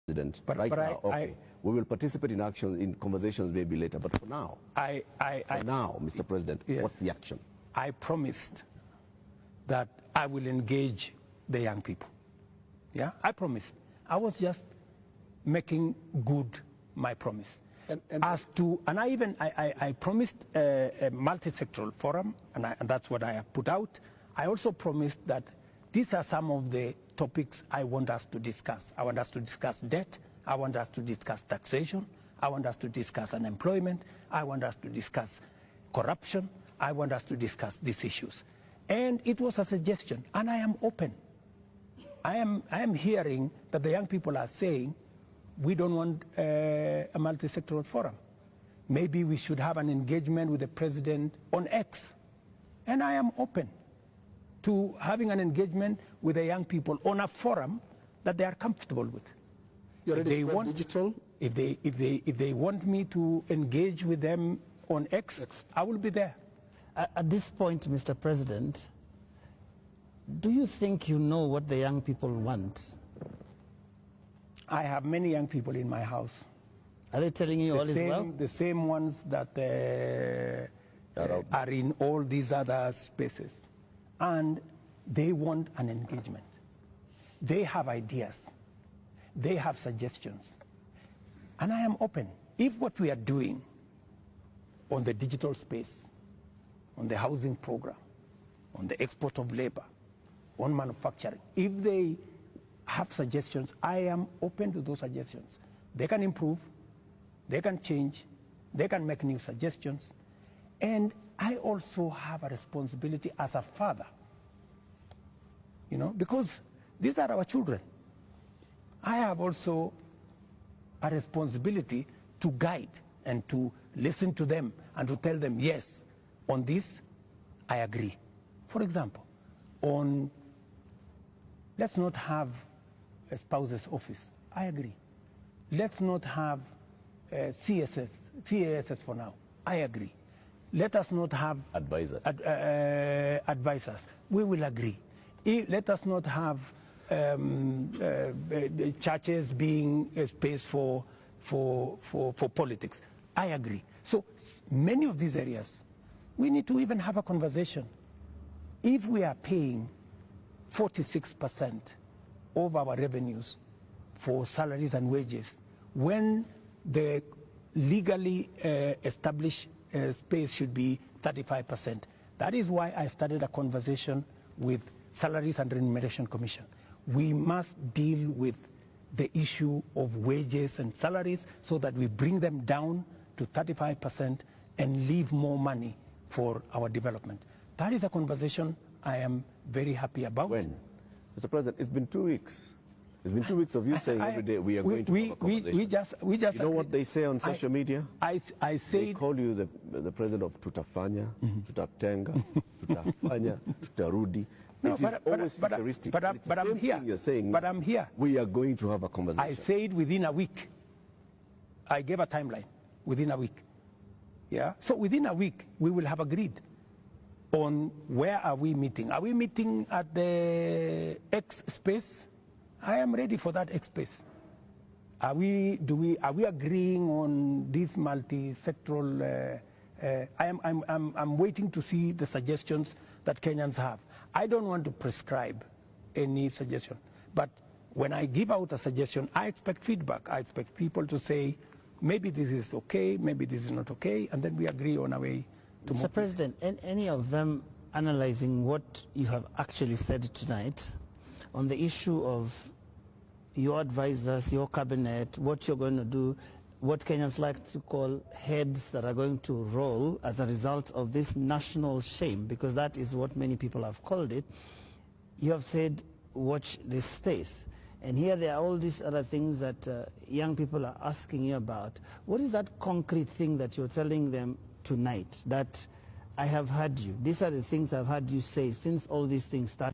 President, But we will participate in action, in conversations maybe later, but for now, Mr. President, yes, what's the action? I promised that I will engage the young people. Yeah, I promised. I was just making good my promise. And I promised a multi-sectoral forum, and that's what I have put out. I also promised that these are some of the topics I want us to discuss. I want us to discuss debt. I want us to discuss taxation. I want us to discuss unemployment. I want us to discuss corruption. I want us to discuss these issues. And it was a suggestion, and I am open. I am hearing that the young people are saying, we don't want a multi-sectoral forum. Maybe we should have an engagement with the president on X. And I am open to having an engagement with the young people on a forum that they are comfortable with. If they want digital? If they want me to engage with them on X, I will be there. At this point, Mr. President, do you think you know what the young people want? I have many young people in my house. Are they telling you all is well? The same ones that are in all these other spaces. And they want an engagement. They have ideas. They have suggestions. And I am open. If what we are doing on the digital space, on the housing program, on the export of labor, on manufacturing, if they have suggestions, I am open to those suggestions. They can improve, they can change, they can make new suggestions. And I also have a responsibility as a father, you know, because these are our children. I have also a responsibility to guide and to listen to them and to tell them, yes, on this, I agree. For example, on let's not have a spouse's office. I agree. Let's not have CASS for now. I agree. Let us not have advisors. Advisors. We will agree. Let us not have churches being a space for politics. I agree. So many of these areas, we need to even have a conversation. If we are paying 46% of our revenues for salaries and wages, when the legally established space should be 35%. That is why I started a conversation with Salaries and Remuneration Commission. We must deal with the issue of wages and salaries so that we bring them down to 35% and leave more money for our development. That is a conversation I am very happy about. When? Mr. President, it's been 2 weeks. It's been 2 weeks of you saying every day we are going to have a conversation. We just you know what they say on social media? I say they call you the president of tutafanya, tutatenga, tutafanya, tutarudi. No, it is always futuristic. But I'm here. You're saying but I'm here. We are going to have a conversation. I said within a week. I gave a timeline. Within a week. Yeah. So within a week we will have agreed on where are we meeting. Are we meeting at the X space? I am ready for that X space. Are we agreeing on this multi-sectoral? I'm waiting to see the suggestions that Kenyans have. I don't want to prescribe any suggestion, but when I give out a suggestion, I expect feedback. I expect people to say, maybe this is okay, maybe this is not okay, and then we agree on a way to move. Mr. President, any of them analyzing what you have actually said tonight on the issue of your advisors, your cabinet, what you're going to do, what Kenyans like to call heads that are going to roll as a result of this national shame, because that is what many people have called it. You have said, watch this space. And here there are all these other things that young people are asking you about. What is that concrete thing that you're telling them tonight that I have heard you? These are the things I've heard you say since all these things started.